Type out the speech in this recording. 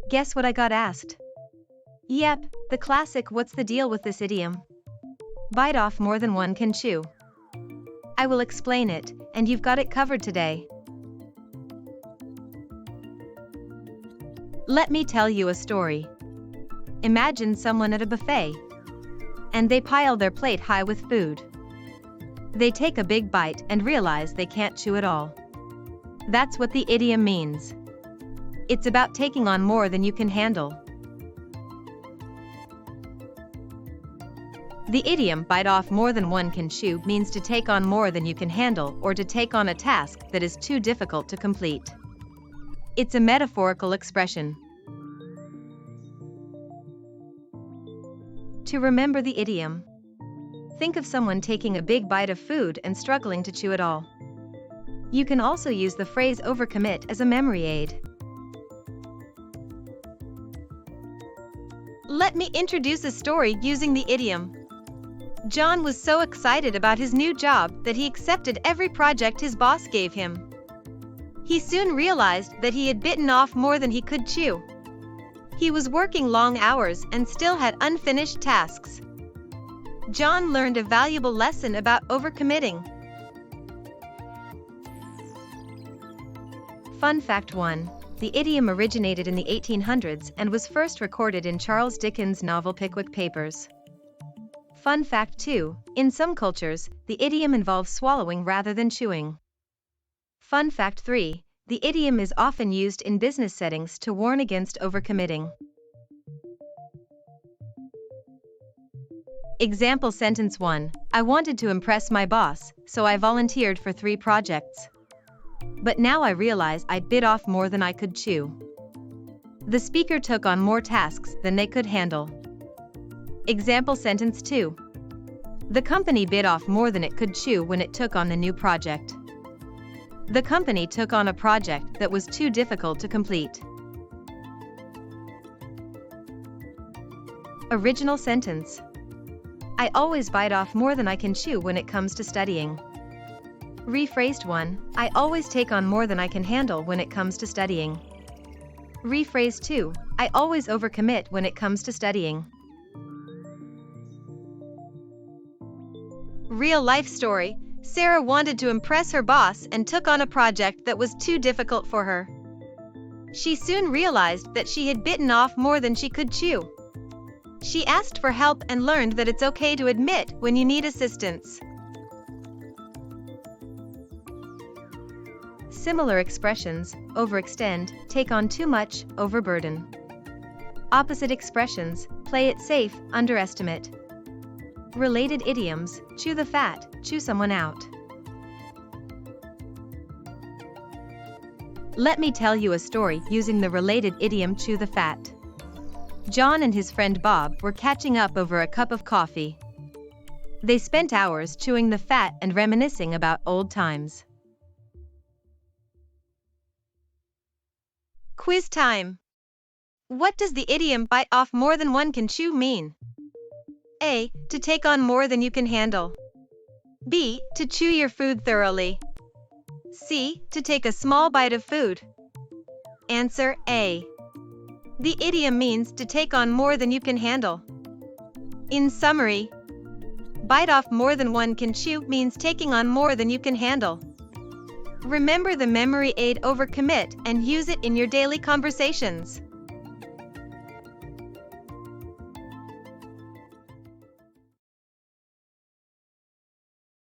Guess what I got asked? Yep, the classic "what's the deal with this idiom?" Bite off more than one can chew. I will explain it, and you've got it covered today. Let me tell you a story. Imagine someone at a buffet, and they pile their plate high with food. They take a big bite and realize they can't chew it all. That's what the idiom means. It's about taking on more than you can handle. The idiom "bite off more than one can chew" means to take on more than you can handle, or to take on a task that is too difficult to complete. It's a metaphorical expression. To remember the idiom, think of someone taking a big bite of food and struggling to chew it all. You can also use the phrase "overcommit" as a memory aid. Let me introduce a story using the idiom. John was so excited about his new job that he accepted every project his boss gave him. He soon realized that he had bitten off more than he could chew. He was working long hours and still had unfinished tasks. John learned a valuable lesson about overcommitting. Fun fact 1. The idiom originated in the 1800s and was first recorded in Charles Dickens' novel Pickwick Papers. Fun fact 2. In some cultures, the idiom involves swallowing rather than chewing. Fun fact 3. The idiom is often used in business settings to warn against overcommitting. Example sentence 1. I wanted to impress my boss, so I volunteered for 3 projects. But now I realize I bit off more than I could chew. The speaker took on more tasks than they could handle. Example sentence 2. The company bit off more than it could chew when it took on the new project. The company took on a project that was too difficult to complete. Original sentence. I always bite off more than I can chew when it comes to studying. Rephrased 1. I always take on more than I can handle when it comes to studying. Rephrased 2. I always overcommit when it comes to studying. Real life story. Sarah wanted to impress her boss and took on a project that was too difficult for her. She soon realized that she had bitten off more than she could chew. She asked for help and learned that it's okay to admit when you need assistance. Similar expressions: overextend, take on too much, overburden. Opposite expressions: play it safe, underestimate. Related idioms: chew the fat, chew someone out. Let me tell you a story using the related idiom chew the fat. John and his friend Bob were catching up over a cup of coffee. They spent hours chewing the fat and reminiscing about old times. Quiz time. What does the idiom "bite off more than one can chew" mean? A. To take on more than you can handle. B. To chew your food thoroughly. C. To take a small bite of food. Answer A. The idiom means to take on more than you can handle. In summary, bite off more than one can chew means taking on more than you can handle. Remember the memory aid "overcommit" and use it in your daily conversations.